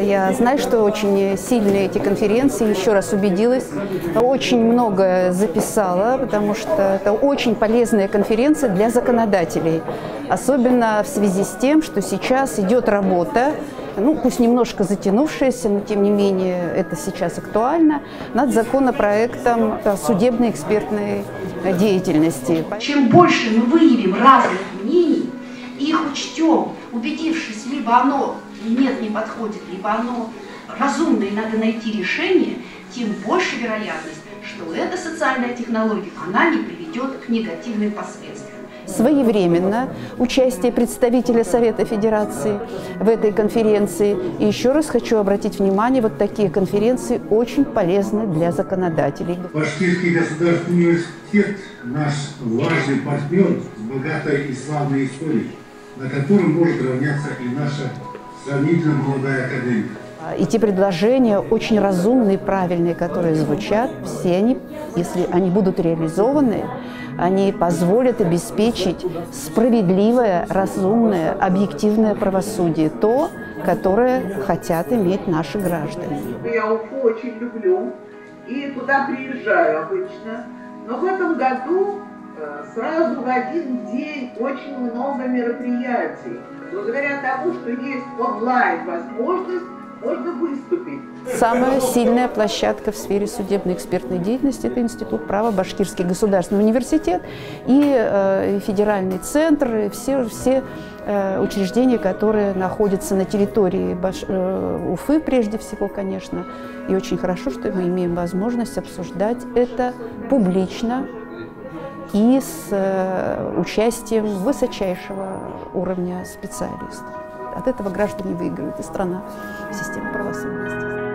Я знаю, что очень сильные эти конференции, еще раз убедилась, очень много записала, потому что это очень полезная конференция для законодателей, особенно в связи с тем, что сейчас идет работа, ну, пусть немножко затянувшаяся, но тем не менее это сейчас актуально, над законопроектом судебной экспертной деятельности. Чем больше мы выявим разных мнений и их учтем, убедившись, либо оно нет, не подходит, либо оно разумно и надо найти решение, тем больше вероятность, что эта социальная технология, она не приведет к негативным последствиям. Своевременно участие представителя Совета Федерации в этой конференции. И еще раз хочу обратить внимание, вот такие конференции очень полезны для законодателей. Башкирский государственный университет – наш важный партнер с богатой и славной историей, на котором может равняться и наша сравнительно молодая академия. И те предложения очень разумные, правильные, которые звучат, все они, если они будут реализованы, они позволят обеспечить справедливое, разумное, объективное правосудие, то, которое хотят иметь наши граждане. Я Уфу очень люблю и туда приезжаю обычно, но в этом году сразу в один день очень много мероприятий. Благодаря тому, что есть онлайн-возможность, можно выступить. Самая сильная площадка в сфере судебной экспертной деятельности – это Институт права, Башкирский государственный университет и федеральный центр, и все учреждения, которые находятся на территории Уфы, прежде всего, конечно. И очень хорошо, что мы имеем возможность обсуждать это публично и с участием высочайшего уровня специалистов. От этого граждане выигрывают, и страна в системе правосудия.